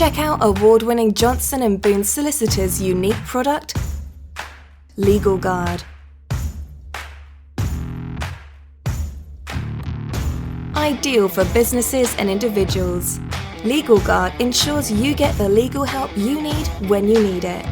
Check out award-winning Johnson & Boon Solicitors' unique product, Legal Guard. Ideal for businesses and individuals, Legal Guard ensures you get the legal help you need when you need it.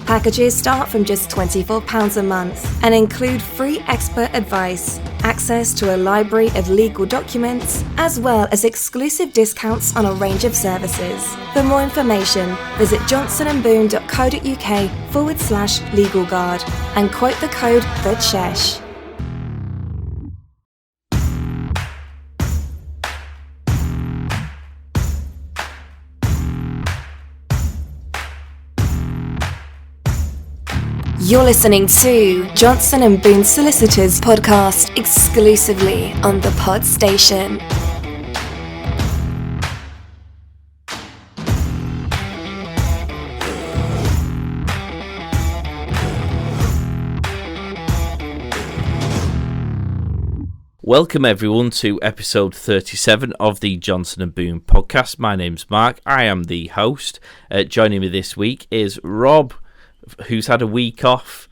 Packages start from just £24 a month and include free expert advice, access to a library of legal documents, as well as exclusive discounts on a range of services. For more information, visit johnsonandboon.co.uk/legalguard and quote the code THECHESH. You're listening to Johnson & Boon Solicitors podcast exclusively on the Pod Station. Welcome everyone to episode 37 of the Johnson & Boon podcast. My name's Mark, I am the host. Joining me this week is Rob, who's had a week off,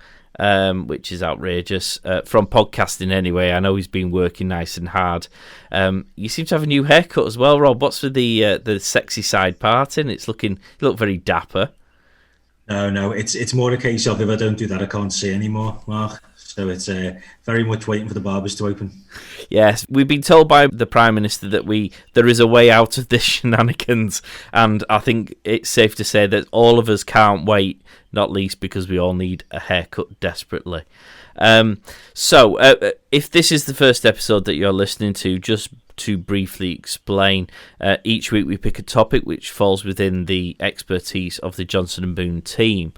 which is outrageous, from podcasting anyway. I know he's been working nice and hard. You seem to have a new haircut as well, Rob. What's with the sexy side parting? You look very dapper. No, it's more a case of if I don't do that, I can't see anymore, Mark. So it's very much waiting for the barbers to open. Yes, we've been told by the Prime Minister that there is a way out of this shenanigans, and I think it's safe to say that all of us can't wait, not least because we all need a haircut desperately. So if this is the first episode that you're listening to, just to briefly explain, each week we pick a topic which falls within the expertise of the Johnson & Boon team,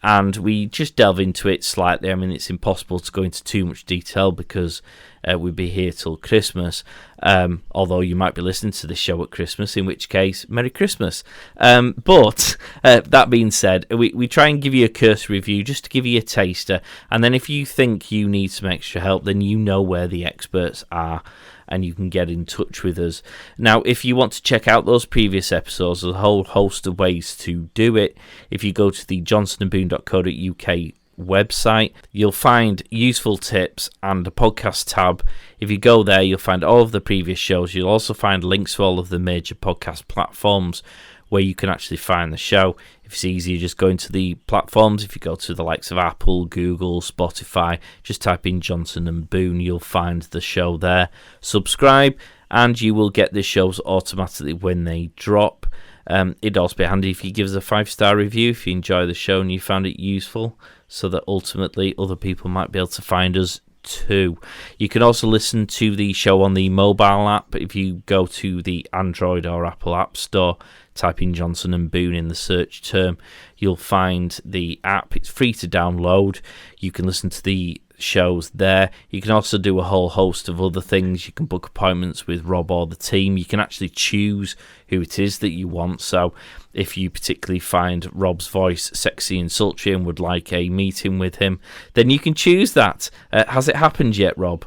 and we just delve into it slightly. I mean, it's impossible to go into too much detail because we'll be here till Christmas, although you might be listening to this show at Christmas, in which case, Merry Christmas. But that being said, we try and give you a cursory review just to give you a taster, and then if you think you need some extra help, then you know where the experts are, and you can get in touch with us. Now, if you want to check out those previous episodes, there's a whole host of ways to do it. If you go to the johnsonandboon.co.uk website, you'll find useful tips and a podcast tab. If you go there, you'll find all of the previous shows. You'll also find links to all of the major podcast platforms where you can actually find the show. If it's easier, just go into the platforms. If you go to the likes of Apple, Google, Spotify, just type in Johnson & Boon, you'll find the show there. Subscribe, and you will get the shows automatically when they drop. It'd also be handy if you give us a 5-star review if you enjoy the show and you found it useful, so that ultimately other people might be able to find us too. You can also listen to the show on the mobile app. If you go to the Android or Apple App Store, type in Johnson & Boon in the search term, you'll find the app. It's free to download. You can listen to the shows there. You can also do a whole host of other things. You can book appointments with Rob or the team. You can actually choose who it is that you want. So if you particularly find Rob's voice sexy and sultry and would like a meeting with him, then you can choose that. Has it happened yet, Rob?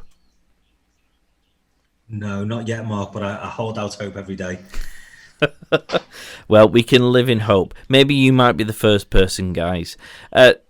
No, not yet, Mark, but I hold out hope every day. Well, we can live in hope. Maybe you might be the first person, guys.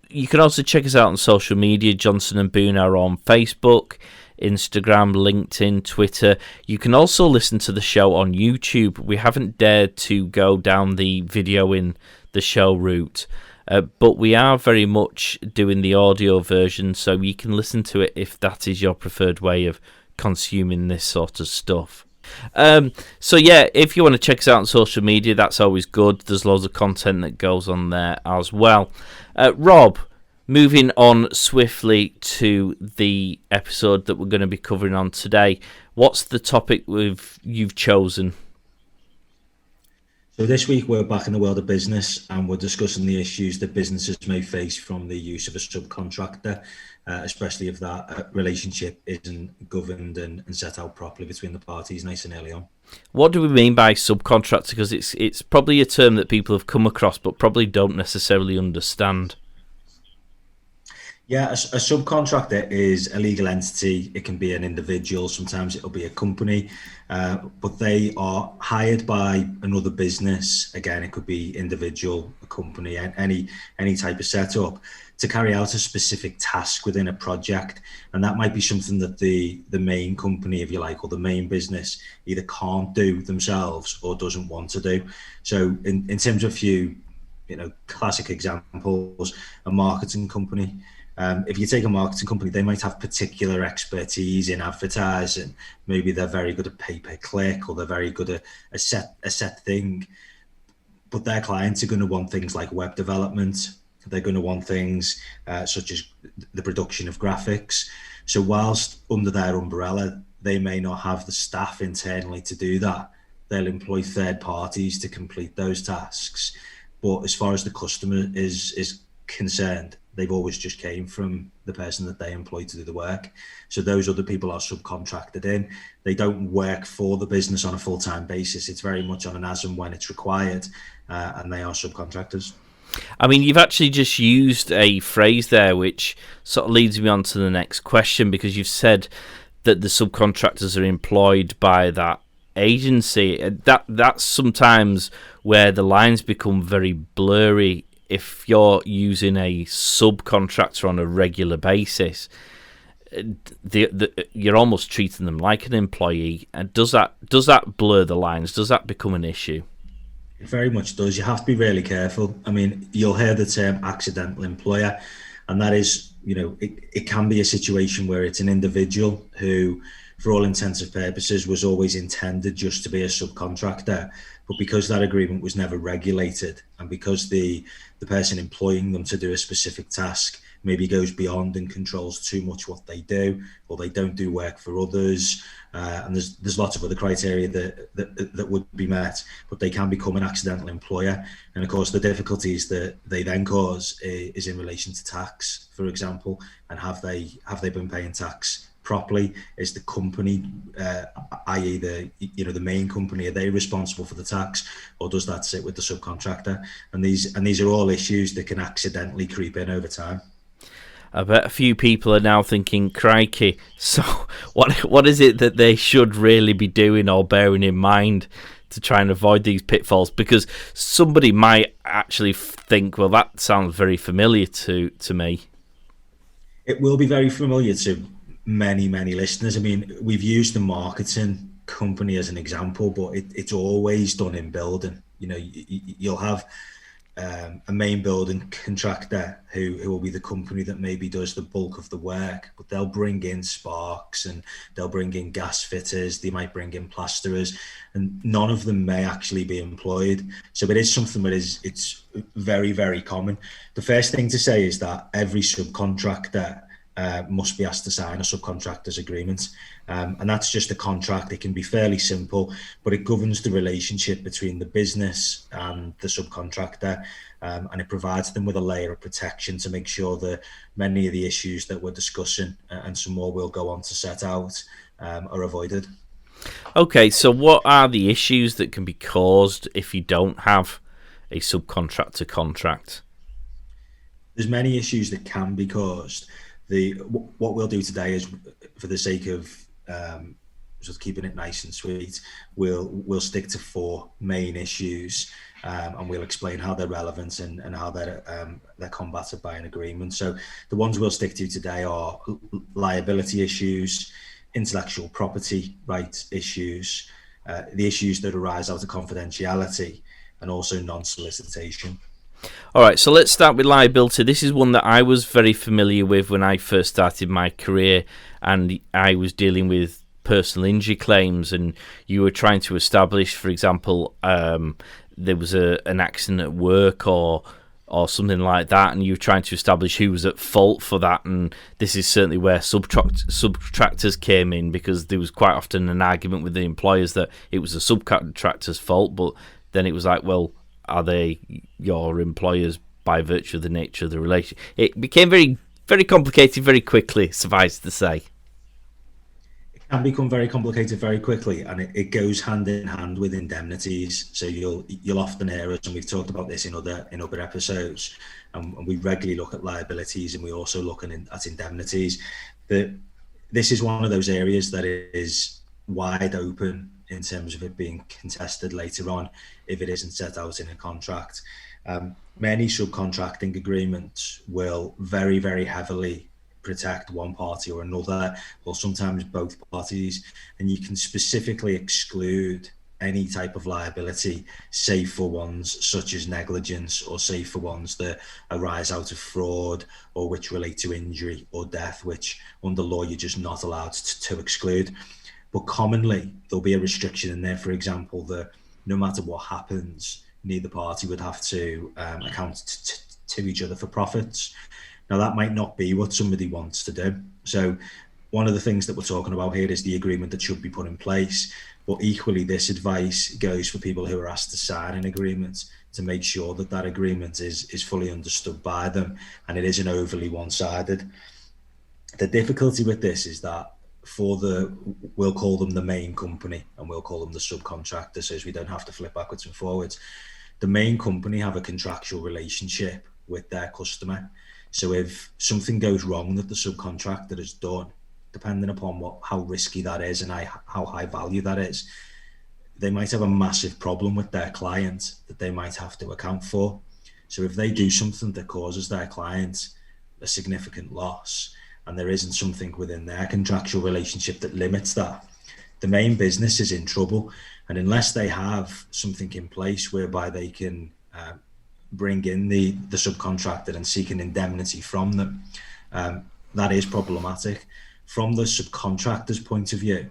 You can also check us out on social media. Johnson & Boon are on Facebook, Instagram, LinkedIn, Twitter. You can also listen to the show on YouTube. We haven't dared to go down the video in the show route, but we are very much doing the audio version, so you can listen to it if that is your preferred way of consuming this sort of stuff. So yeah, if you want to check us out on social media, that's always good. There's loads of content that goes on there as well. Rob, moving on swiftly to the episode that we're going to be covering on today, what's the topic you've chosen? So this week we're back in the world of business, and we're discussing the issues that businesses may face from the use of a subcontractor, especially if that relationship isn't governed and set out properly between the parties nice and early on. What do we mean by subcontractor? Because it's probably a term that people have come across but probably don't necessarily understand. Yeah, a subcontractor is a legal entity. It can be an individual, sometimes it'll be a company, but they are hired by another business. Again, it could be individual, a company, any type of setup to carry out a specific task within a project. And that might be something that the main company, if you like, or the main business either can't do themselves or doesn't want to do. So in terms of classic examples, a marketing company. If you take a marketing company, they might have particular expertise in advertising. Maybe they're very good at pay-per-click, or they're very good at a set thing. But their clients are going to want things like web development. They're going to want things such as the production of graphics. So whilst under their umbrella, they may not have the staff internally to do that, they'll employ third parties to complete those tasks. But as far as the customer is concerned, they've always just came from the person that they employ to do the work. So those other people are subcontracted in. They don't work for the business on a full-time basis. It's very much on an as and when it's required, and they are subcontractors. I mean, you've actually just used a phrase there which sort of leads me on to the next question, because you've said that the subcontractors are employed by that agency. That's sometimes where the lines become very blurry. If you're using a subcontractor on a regular basis, you're almost treating them like an employee. And does that blur the lines? Does that become an issue? It very much does. You have to be really careful. I mean, you'll hear the term accidental employer, and that is, it can be a situation where it's an individual who, for all intents and purposes, was always intended just to be a subcontractor. But because that agreement was never regulated, and because the person employing them to do a specific task maybe goes beyond and controls too much what they do, or they don't do work for others, and there's lots of other criteria that would be met, but they can become an accidental employer. And of course, the difficulties that they then cause is in relation to tax, for example, and have they been paying tax properly? Is the company, i.e. the main company, are they responsible for the tax, or does that sit with the subcontractor? And these are all issues that can accidentally creep in over time. I bet a few people are now thinking, crikey, so what is it that they should really be doing or bearing in mind to try and avoid these pitfalls? Because somebody might actually think, well, that sounds very familiar to me. It will be very familiar to many listeners. I mean, we've used the marketing company as an example, but it's always done in building. You'll have a main building contractor who will be the company that maybe does the bulk of the work, but they'll bring in sparks and they'll bring in gas fitters, they might bring in plasterers, and none of them may actually be employed. So it is something that it's very common. The first thing to say is that every subcontractor must be asked to sign a subcontractors agreement, and that's just a contract. It can be fairly simple, but it governs the relationship between the business and the subcontractor, and it provides them with a layer of protection to make sure that many of the issues that we're discussing, and some more we'll go on to set out, are avoided. Okay, so what are the issues that can be caused if you don't have a subcontractor contract? There's many issues that can be caused. What we'll do today is, for the sake of just keeping it nice and sweet, we'll stick to four main issues, and we'll explain how they're relevant and how they're combated by an agreement. So the ones we'll stick to today are liability issues, intellectual property rights issues, the issues that arise out of confidentiality, and also non-solicitation. All right, so let's start with liability. This is one that I was very familiar with when I first started my career, and I was dealing with personal injury claims, and you were trying to establish, for example, there was an accident at work or something like that, and you were trying to establish who was at fault for that. And this is certainly where subcontractors came in, because there was quite often an argument with the employers that it was the subcontractor's fault, but then it was like, well, are they your employers by virtue of the nature of the relation? It became very, very complicated very quickly, suffice to say. It can become very complicated very quickly, and it goes hand in hand with indemnities. So you'll often hear us, and we've talked about this in other episodes, and we regularly look at liabilities, and we also look at indemnities. This is one of those areas that is wide open in terms of it being contested later on if it isn't set out in a contract. Many subcontracting agreements will very, very heavily protect one party or another, or sometimes both parties, and you can specifically exclude any type of liability, save for ones such as negligence, or save for ones that arise out of fraud, or which relate to injury or death, which under law you're just not allowed to exclude. But commonly there'll be a restriction in there, for example, that no matter what happens, neither party would have to account to each other for profits. Now, that might not be what somebody wants to do. So one of the things that we're talking about here is the agreement that should be put in place. But equally, this advice goes for people who are asked to sign an agreement to make sure that that agreement is fully understood by them and it isn't overly one-sided. The difficulty with this is that we'll call them the main company and we'll call them the subcontractor, so as we don't have to flip backwards and forwards. The main company have a contractual relationship with their customer. So if something goes wrong that the subcontractor has done, depending upon how risky that is and how high value that is, they might have a massive problem with their client that they might have to account for. So if they do something that causes their client a significant loss and there isn't something within their contractual relationship that limits that, the main business is in trouble. And unless they have something in place whereby they can bring in the subcontractor and seek an indemnity from them, that is problematic. From the subcontractor's point of view,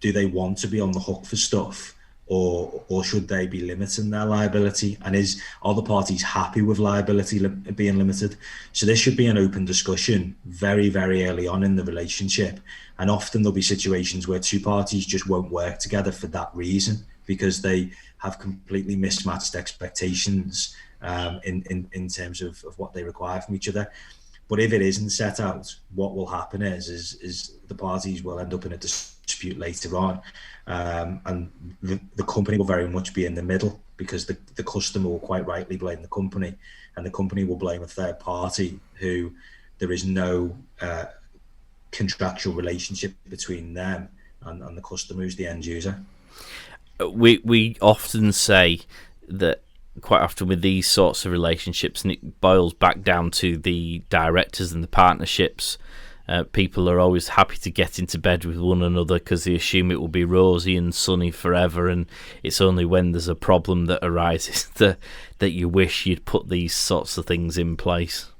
do they want to be on the hook for stuff, or should they be limiting their liability? And are the parties happy with liability being limited? So this should be an open discussion very, very early on in the relationship. And often there'll be situations where two parties just won't work together for that reason, because they have completely mismatched expectations in terms of what they require from each other. But if it isn't set out, what will happen is the parties will end up in a dispute later on, and the company will very much be in the middle, because the customer will quite rightly blame the company, and the company will blame a third party who there is no contractual relationship between them and the customer who's the end user. We often say that quite often with these sorts of relationships, and it boils back down to the directors and the partnerships, people are always happy to get into bed with one another because they assume it will be rosy and sunny forever, and it's only when there's a problem that arises that you wish you'd put these sorts of things in place.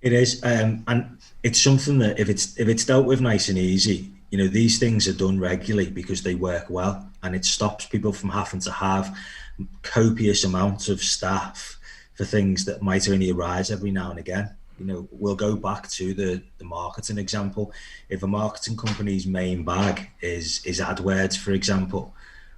It is, and it's something that if it's dealt with nice and easy, these things are done regularly because they work well, and it stops people from having to have copious amounts of staff for things that might only arise every now and again. We'll go back to the marketing example. If a marketing company's main bag is AdWords, for example,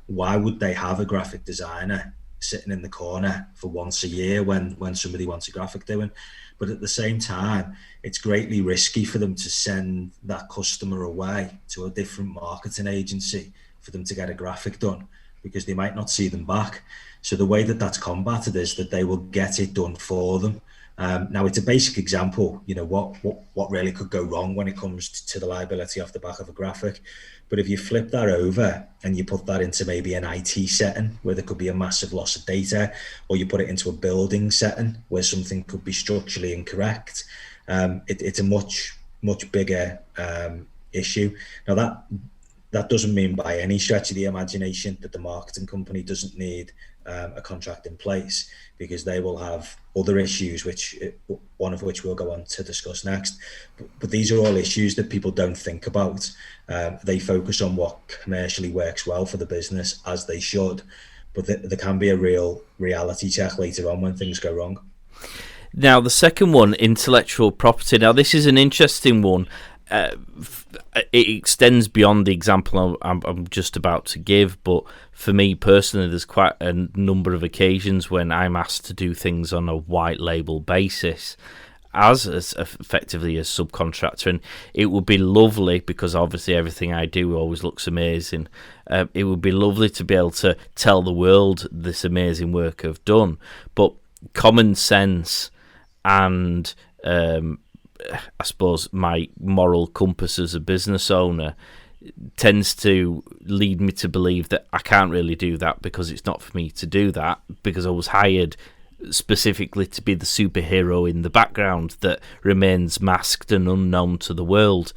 why would they have a graphic designer sitting in the corner for once a year when somebody wants a graphic doing? But at the same time, it's greatly risky for them to send that customer away to a different marketing agency for them to get a graphic done, because they might not see them back. So the way that that's combated is that they will get it done for them. Now, it's a basic example, what really could go wrong when it comes to the liability off the back of a graphic. But if you flip that over and you put that into maybe an IT setting where there could be a massive loss of data, or you put it into a building setting where something could be structurally incorrect, it's a much bigger issue. Now, that doesn't mean by any stretch of the imagination that the marketing company doesn't need a contract in place, because they will have other issues, one of which we'll go on to discuss next. But these are all issues that people don't think about. They focus on what commercially works well for the business, as they should, but there can be a real reality check later on when things go wrong. Now, the second one, intellectual property. Now, this is an interesting one. It extends beyond the example I'm just about to give, but for me personally, there's quite a number of occasions when I'm asked to do things on a white label basis, as effectively a subcontractor, and it would be lovely, because obviously everything I do always looks amazing. It would be lovely to be able to tell the world this amazing work I've done, but common sense and I suppose my moral compass as a business owner tends to lead me to believe that I can't really do that, because it's not for me to do that, because I was hired specifically to be the superhero in the background that remains masked and unknown to the world.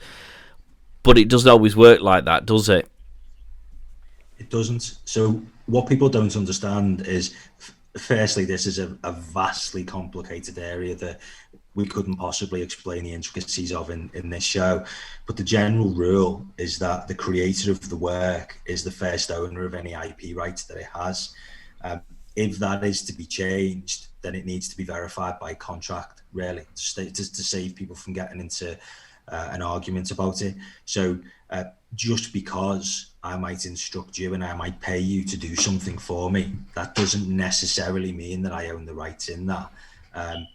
But it doesn't always work like that, does it? It doesn't. So what people don't understand is, firstly, this is a vastly complicated area that we couldn't possibly explain the intricacies of in this show. But the general rule is that the creator of the work is the first owner of any IP rights that it has. If that is to be changed, then it needs to be verified by contract, really, to save people from getting into an argument about it. So just because I might instruct you and I might pay you to do something for me, that doesn't necessarily mean that I own the rights in that.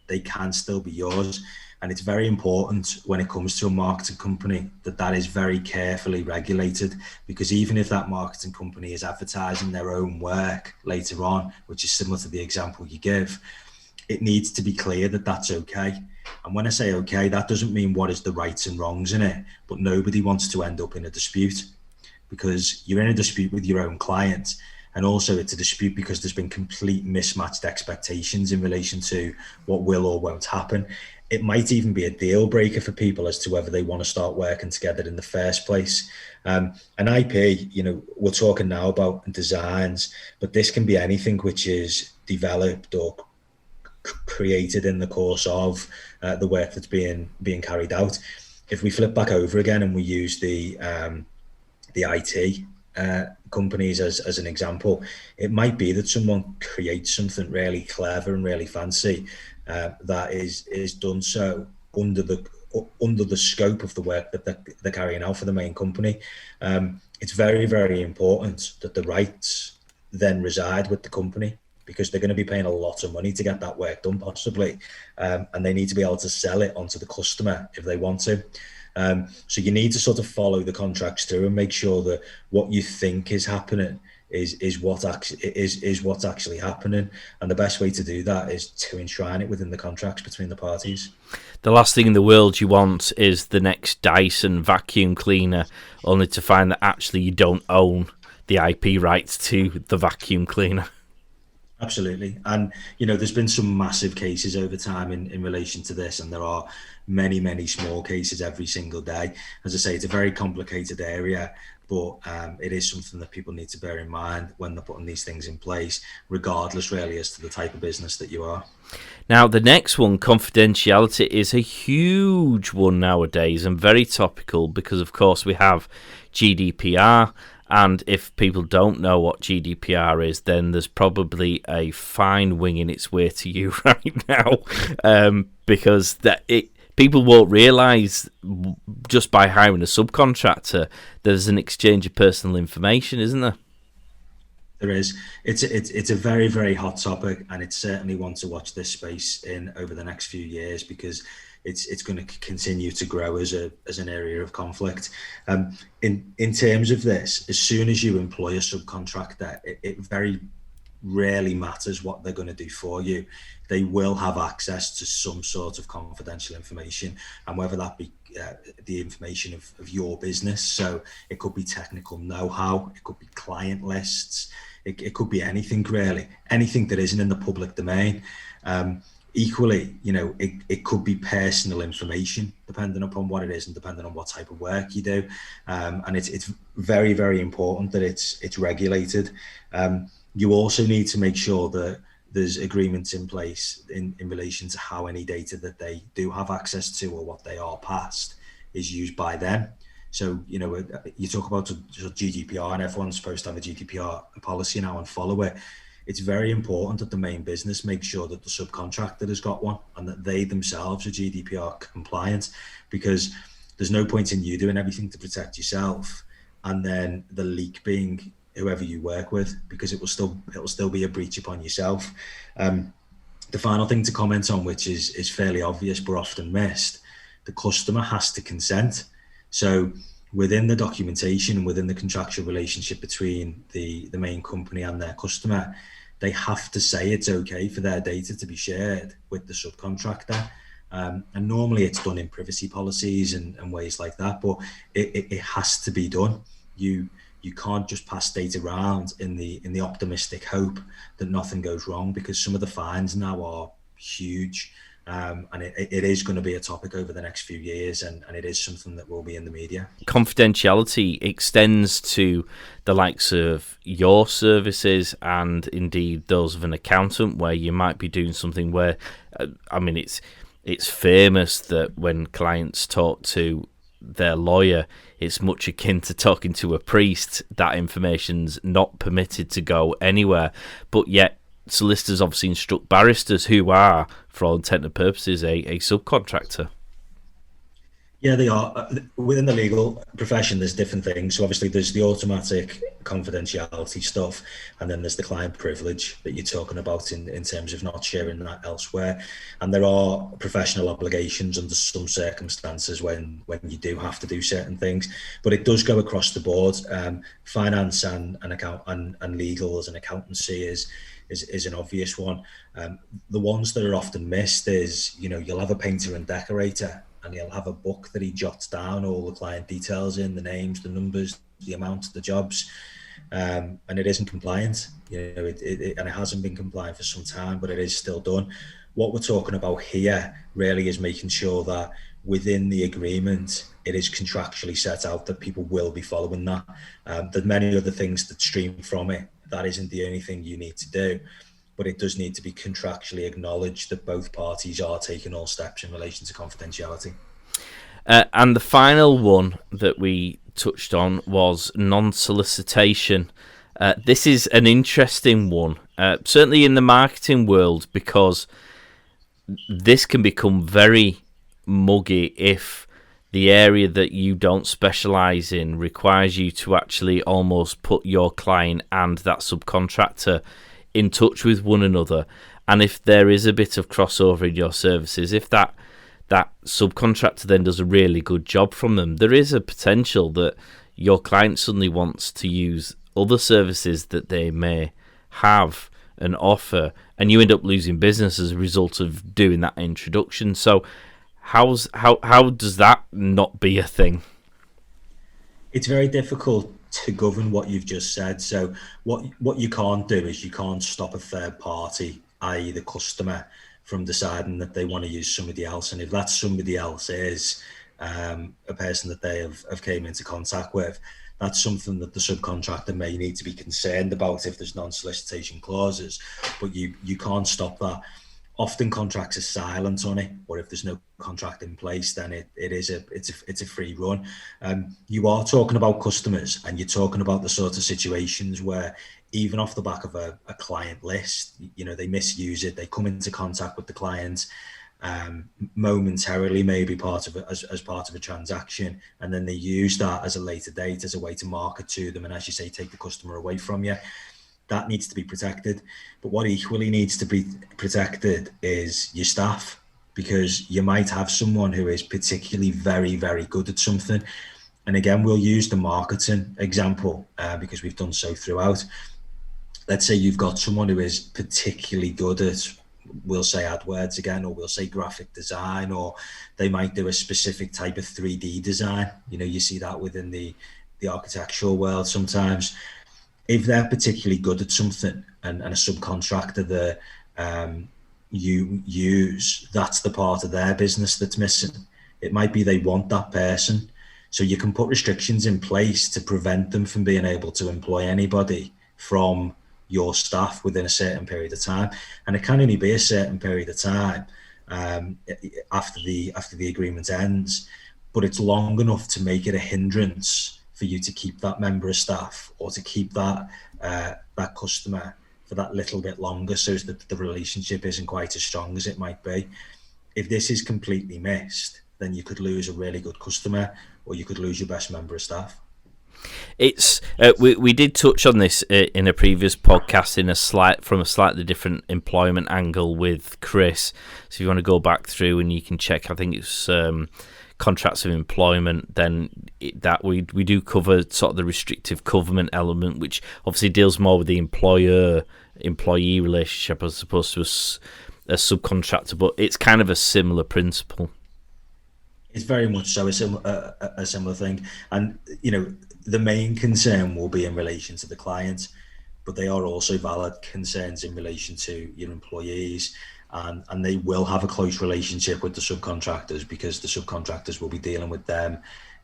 They can still be yours. And it's very important when it comes to a marketing company that is very carefully regulated, because even if that marketing company is advertising their own work later on, which is similar to the example you give, it needs to be clear that that's okay. And when I say okay, that doesn't mean what is the rights and wrongs in it, but nobody wants to end up in a dispute, because you're in a dispute with your own client. And also it's a dispute because there's been complete mismatched expectations in relation to what will or won't happen. It might even be a deal breaker for people as to whether they want to start working together in the first place. An IP, we're talking now about designs, but this can be anything which is developed or created in the course of the work that's being carried out. If we flip back over again and we use the IT companies as an example, it might be that someone creates something really clever and really fancy that is done so under the scope of the work that they're carrying out for the main company. It's very, very important that the rights then reside with the company, because they're going to be paying a lot of money to get that work done, possibly, and they need to be able to sell it onto the customer if they want to. So you need to sort of follow the contracts through and make sure that what you think is happening is what's actually happening. And the best way to do that is to enshrine it within the contracts between the parties. The last thing in the world you want is the next Dyson vacuum cleaner, only to find that actually you don't own the IP rights to the vacuum cleaner. Absolutely. And, there's been some massive cases over time in relation to this, and there are many, many small cases every single day. As I say, it's a very complicated area, but it is something that people need to bear in mind when they're putting these things in place, regardless really as to the type of business that you are. Now, the next one, confidentiality, is a huge one nowadays and very topical, because, of course, we have GDPR. And if people don't know what GDPR is, then there's probably a fine winging its way to you right now, because people won't realise just by hiring a subcontractor there's an exchange of personal information, isn't there? There is. It's a very, very hot topic, and it's certainly one to watch this space in over the next few years, because it's going to continue to grow as an area of conflict. In terms of this, as soon as you employ a subcontractor, it very rarely matters what they're going to do for you. They will have access to some sort of confidential information, and whether that be the information of your business. So it could be technical know-how, it could be client lists, it could be anything really, anything that isn't in the public domain. Equally, it could be personal information, depending upon what it is and depending on what type of work you do. And it's very, very important that it's regulated. You also need to make sure that there's agreements in place in relation to how any data that they do have access to or what they are passed is used by them. So, you talk about GDPR, and everyone's supposed to have a GDPR policy now and follow it. It's very important that the main business makes sure that the subcontractor has got one and that they themselves are GDPR compliant, because there's no point in you doing everything to protect yourself and then the leak being whoever you work with, because it'll still be a breach upon yourself. The final thing to comment on, which is fairly obvious but often missed, the customer has to consent. So within the documentation and within the contractual relationship between the main company and their customer, they have to say it's okay for their data to be shared with the subcontractor. And normally it's done in privacy policies and ways like that, but it has to be done. You can't just pass data around in the optimistic hope that nothing goes wrong, because some of the fines now are huge. And it is going to be a topic over the next few years, and it is something that will be in the media. Confidentiality extends to the likes of your services and indeed those of an accountant, where you might be doing something where, it's famous that when clients talk to their lawyer, it's much akin to talking to a priest. That information's not permitted to go anywhere, but yet solicitors obviously instruct barristers, who are, for all intent and purposes, a subcontractor. Yeah, they are. Within the legal profession, there's different things. So obviously there's the automatic confidentiality stuff, and then there's the client privilege that you're talking about in terms of not sharing that elsewhere. And there are professional obligations under some circumstances when you do have to do certain things, but it does go across the board. Finance and legal as an accountancy is an obvious one. The ones that are often missed is, you'll have a painter and decorator, and he'll have a book that he jots down all the client details in, the names, the numbers, the amount, the jobs, and it isn't compliant. And it hasn't been compliant for some time, but it is still done. What we're talking about here really is making sure that within the agreement, it is contractually set out that people will be following that. There's many other things that stream from it. That isn't the only thing you need to do, but it does need to be contractually acknowledged that both parties are taking all steps in relation to confidentiality. And the final one that we touched on was non-solicitation. This is an interesting one, certainly in the marketing world, because this can become very muggy if the area that you don't specialise in requires you to actually almost put your client and that subcontractor in touch with one another. And if there is a bit of crossover in your services, if that subcontractor then does a really good job from them, there is a potential that your client suddenly wants to use other services that they may have and offer, and you end up losing business as a result of doing that introduction. So how does that not be a thing? It's very difficult to govern what you've just said. So what you can't do is you can't stop a third party, i.e. the customer, from deciding that they want to use somebody else. And if that somebody else is a person that they have came into contact with, that's something that the subcontractor may need to be concerned about if there's non-solicitation clauses, but you can't stop that. Often contracts are silent on it, or if there's no contract in place, then it's a free run. You are talking about customers, and you're talking about the sort of situations where even off the back of a client list, they misuse it. They come into contact with the client momentarily, maybe as part of a transaction, and then they use that as a later date as a way to market to them, and as you say, take the customer away from you. That needs to be protected. But what equally needs to be protected is your staff, because you might have someone who is particularly very, very good at something. And again, we'll use the marketing example because we've done so throughout. Let's say you've got someone who is particularly good at, we'll say AdWords again, or we'll say graphic design, or they might do a specific type of 3D design. You see that within the architectural world sometimes. If they're particularly good at something and a subcontractor that you use, that's the part of their business that's missing. It might be they want that person. So you can put restrictions in place to prevent them from being able to employ anybody from your staff within a certain period of time. And it can only be a certain period of time after the agreement ends, but it's long enough to make it a hindrance for you to keep that member of staff or to keep that customer for that little bit longer, so that the relationship isn't quite as strong as it might be. If this is completely missed, then you could lose a really good customer, or you could lose your best member of staff. It's we did touch on this in a previous podcast from a slightly different employment angle with Chris. So if you want to go back through and you can check, I think it's contracts of employment. Then we do cover sort of the restrictive covenant element, which obviously deals more with the employer-employee relationship as opposed to a subcontractor. But it's kind of a similar principle. It's very much so a similar thing, and the main concern will be in relation to the client, but they are also valid concerns in relation to your employees, and they will have a close relationship with the subcontractors because the subcontractors will be dealing with them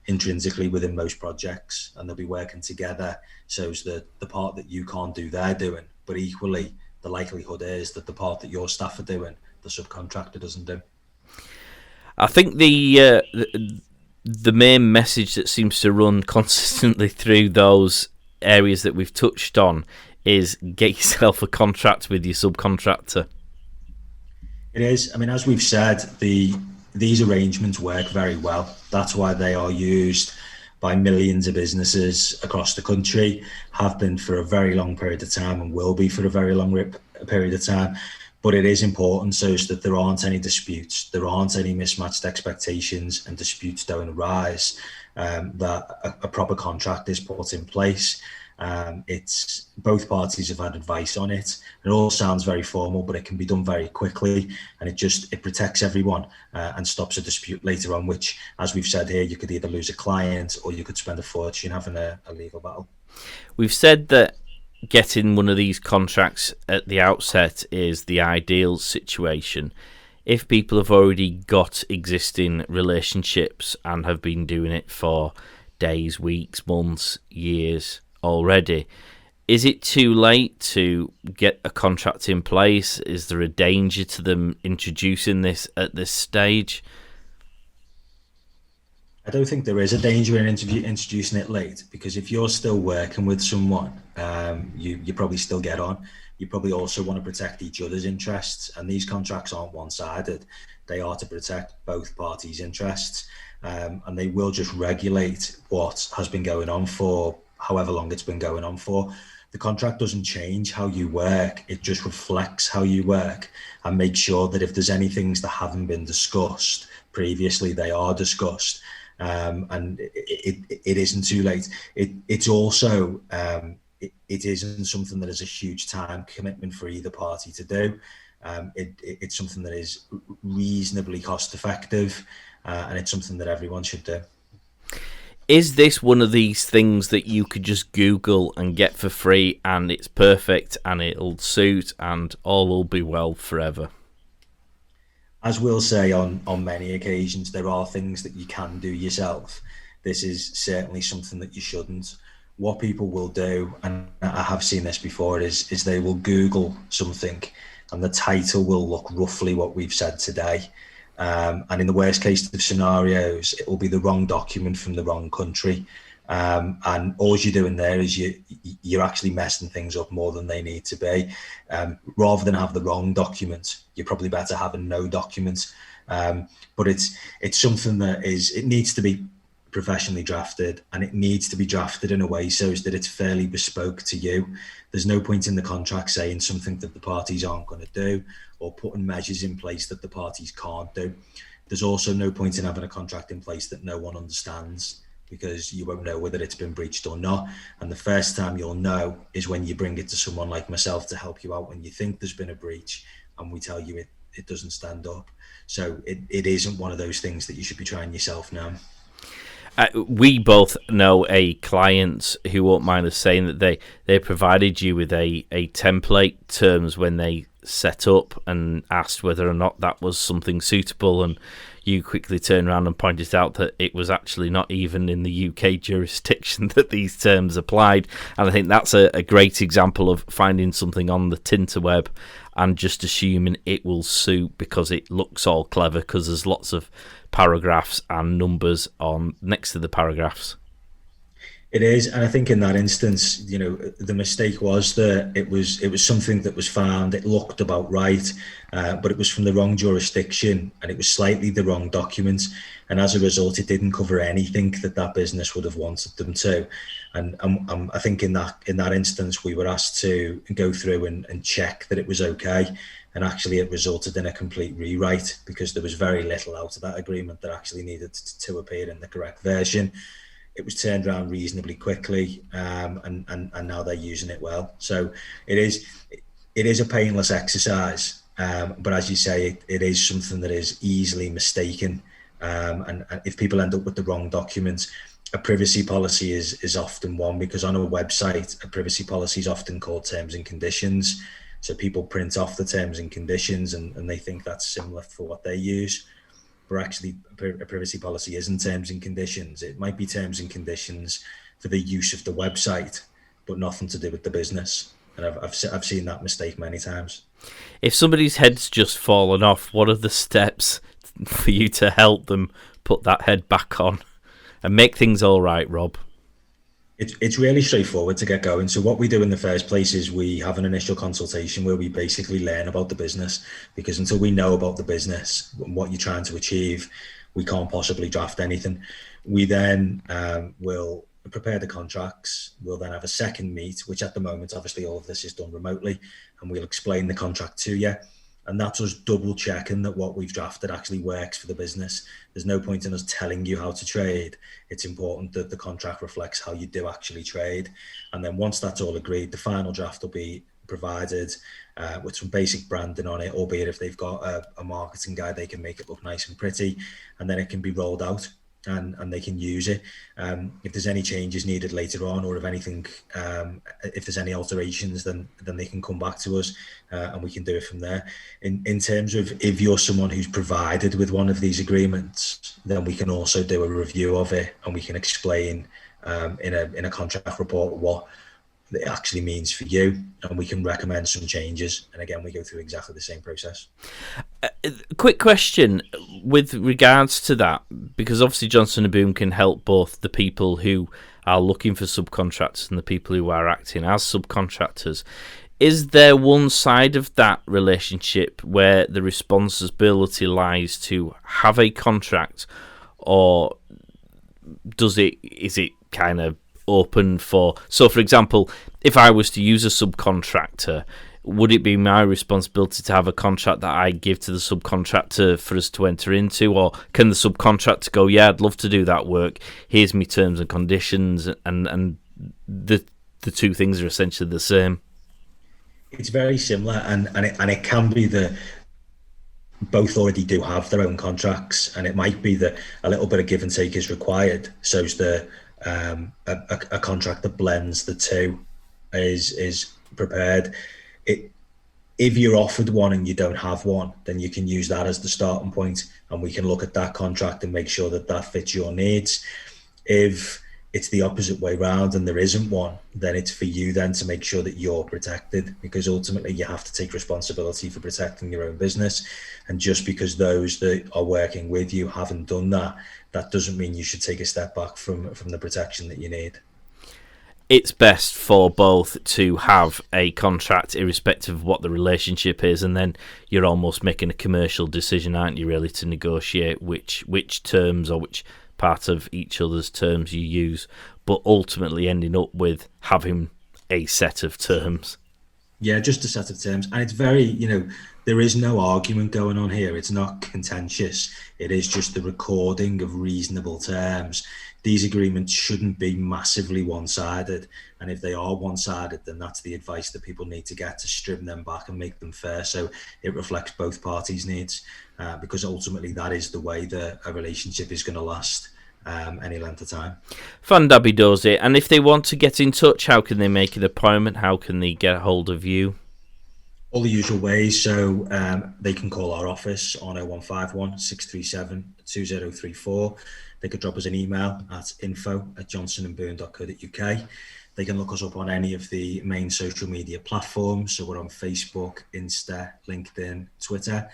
intrinsically within most projects, and they'll be working together so that the part that you can't do, they're doing, but equally the likelihood is that the part that your staff are doing, the subcontractor doesn't do. I think the main message that seems to run consistently through those areas that we've touched on is get yourself a contract with your subcontractor. It is. I mean, as we've said, these arrangements work very well. That's why they are used by millions of businesses across the country, have been for a very long period of time and will be for a very long period of time. But it is important so that there aren't any disputes, there aren't any mismatched expectations and disputes don't arise, that a proper contract is put in place. It's both parties have had advice on it. It all sounds very formal, but it can be done very quickly, and it protects everyone and stops a dispute later on, which, as we've said here, you could either lose a client or you could spend a fortune having a legal battle. We've said that getting one of these contracts at the outset is the ideal situation. If people have already got existing relationships and have been doing it for days, weeks, months, years already, is it too late to get a contract in place? Is there a danger to them introducing this at this stage? I don't think there is a danger in introducing it late, because if you're still working with someone, you probably still get on. You probably also want to protect each other's interests, and these contracts aren't one-sided. They are to protect both parties' interests, and they will just regulate what has been going on for however long it's been going on for. The contract doesn't change how you work, it just reflects how you work and makes sure that if there's any things that haven't been discussed previously, they are discussed. And it isn't too late. It's also, it isn't something that is a huge time commitment for either party to do. It's something that is reasonably cost effective, and it's something that everyone should do. Is this one of these things that you could just Google and get for free and it's perfect and it'll suit and all will be well forever? As we'll say on many occasions, there are things that you can do yourself. This is certainly something that you shouldn't. What people will do, and I have seen this before, is they will Google something and the title will look roughly what we've said today. And in the worst case of scenarios, it will be the wrong document from the wrong country. And all you're doing there is you're actually messing things up more than they need to be. Rather than have the wrong document, you're probably better having no document. But it's something that it needs to be professionally drafted, and it needs to be drafted in a way so that it's fairly bespoke to you. There's no point in the contract saying something that the parties aren't going to do or putting measures in place that the parties can't do. There's also no point in having a contract in place that no one understands, because you won't know whether it's been breached or not. And the first time you'll know is when you bring it to someone like myself to help you out when you think there's been a breach and we tell you it doesn't stand up. So it isn't one of those things that you should be trying yourself now. We both know a client who won't mind us saying that they provided you with a template terms when they set up and asked whether or not that was something suitable, and you quickly turned around and pointed out that it was actually not even in the UK jurisdiction that these terms applied. And I think that's a great example of finding something on the Tinterweb and just assuming it will suit because it looks all clever, because there's lots of paragraphs and numbers on next to the paragraphs. It is, and I think in that instance, the mistake was that it was something that was found. It looked about right, but it was from the wrong jurisdiction, and it was slightly the wrong document, and as a result, it didn't cover anything that business would have wanted them to. And I think in that instance, we were asked to go through and check that it was okay. And actually it resulted in a complete rewrite because there was very little out of that agreement that actually needed to appear in the correct version. It was turned around reasonably quickly, and now they're using it well. So it is a painless exercise, but as you say, it is something that is easily mistaken. And if people end up with the wrong documents, a privacy policy is often one, because on a website, a privacy policy is often called terms and conditions. So people print off the terms and conditions and they think that's similar for what they use. But actually, a privacy policy isn't terms and conditions. It might be terms and conditions for the use of the website, but nothing to do with the business. And I've seen that mistake many times. If somebody's head's just fallen off, what are the steps for you to help them put that head back on and make things all right, Rob? It's really straightforward to get going. So what we do in the first place is we have an initial consultation where we basically learn about the business, because until we know about the business and what you're trying to achieve, we can't possibly draft anything. We then will prepare the contracts. We'll then have a second meet, which at the moment, obviously all of this is done remotely, and we'll explain the contract to you. And that's us double checking that what we've drafted actually works for the business. There's no point in us telling you how to trade. It's important that the contract reflects how you do actually trade. And then once that's all agreed, the final draft will be provided with some basic branding on it, albeit if they've got a marketing guide, they can make it look nice and pretty, and then it can be rolled out. And they can use it. If there's any changes needed later on, or if anything, if there's any alterations, then they can come back to us, and we can do it from there. In terms of if you're someone who's provided with one of these agreements, then we can also do a review of it, and we can explain in a contract report what it actually means for you, and we can recommend some changes. And again, we go through exactly the same process. Quick question with regards to that, because obviously Johnson & Boon can help both the people who are looking for subcontractors and the people who are acting as subcontractors. Is there one side of that relationship where the responsibility lies to have a contract, or is it kind of open for? So for example, if I was to use a subcontractor, would it be my responsibility to have a contract that I give to the subcontractor for us to enter into, or can the subcontractor go, yeah, I'd love to do that work, here's my terms and conditions, and the two things are essentially the same? It's very similar, and it can be that both already do have their own contracts, and it might be that a little bit of give and take is required. So it's a contract that blends the two is prepared. If you're offered one and you don't have one, then you can use that as the starting point, and we can look at that contract and make sure that that fits your needs. If it's the opposite way round and there isn't one, then it's for you then to make sure that you're protected, because ultimately you have to take responsibility for protecting your own business. And just because those that are working with you haven't done that, that doesn't mean you should take a step back from the protection that you need. It's best for both to have a contract irrespective of what the relationship is, and then you're almost making a commercial decision, aren't you, really, to negotiate which terms or which part of each other's terms you use, but ultimately ending up with having a set of terms. Yeah, just a set of terms. And it's very, there is no argument going on here. It's not contentious. It is just the recording of reasonable terms. These agreements shouldn't be massively one-sided. And if they are one-sided, then that's the advice that people need to get to strip them back and make them fair, so it reflects both parties' needs, because ultimately that is the way that a relationship is going to last any length of time. Fandabby does it. And if they want to get in touch, how can they make an appointment? How can they get a hold of you? All the usual ways. So they can call our office on 0151 637 2034. They could drop us an email at info@johnsonandboon.co.uk. They can look us up on any of the main social media platforms. So we're on Facebook, Insta, LinkedIn, Twitter,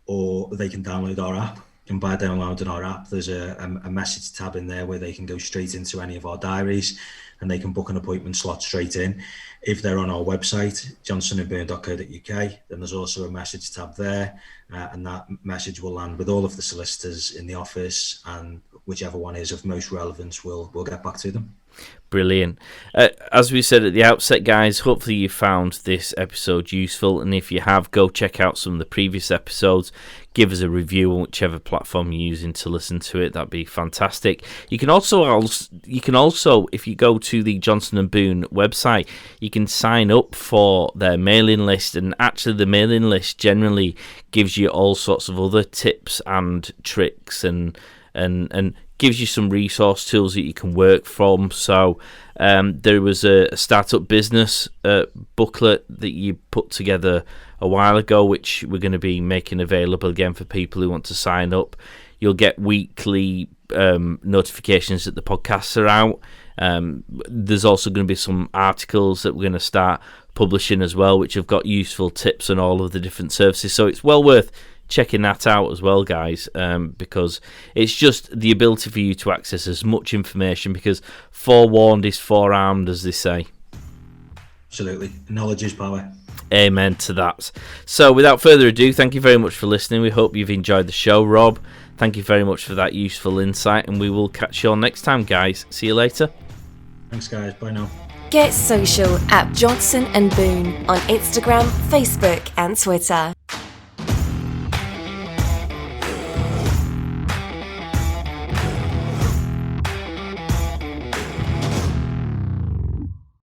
or they can download our app. And by downloading our app, there's a message tab in there where they can go straight into any of our diaries and they can book an appointment slot straight in. If they're on our website, johnsonandboon.co.uk, then there's also a message tab there, and that message will land with all of the solicitors in the office and whichever one is of most relevance, we'll get back to them. Brilliant. As we said at the outset, guys, hopefully you found this episode useful, and if you have, go check out some of the previous episodes. Give us a review on whichever platform you're using to listen to it. That'd be fantastic. You can also, if you go to the Johnson & Boon website, you can sign up for their mailing list, and actually the mailing list generally gives you all sorts of other tips and tricks and gives you some resource tools that you can work from. So there was a startup business booklet that you put together a while ago, which we're going to be making available again for people who want to sign up. You'll get weekly notifications that the podcasts are out. There's also going to be some articles that we're going to start publishing as well, which have got useful tips on all of the different services. So it's well worth checking that out as well, guys, because it's just the ability for you to access as much information, because forewarned is forearmed, as they say. Absolutely. Knowledge is power. Amen to that. So without further ado, thank you very much for listening. We hope you've enjoyed the show. Rob, thank you very much for that useful insight, and we will catch you all next time, guys. See you later. Thanks, guys. Bye now. Get social at Johnson & Boon on Instagram, Facebook and Twitter.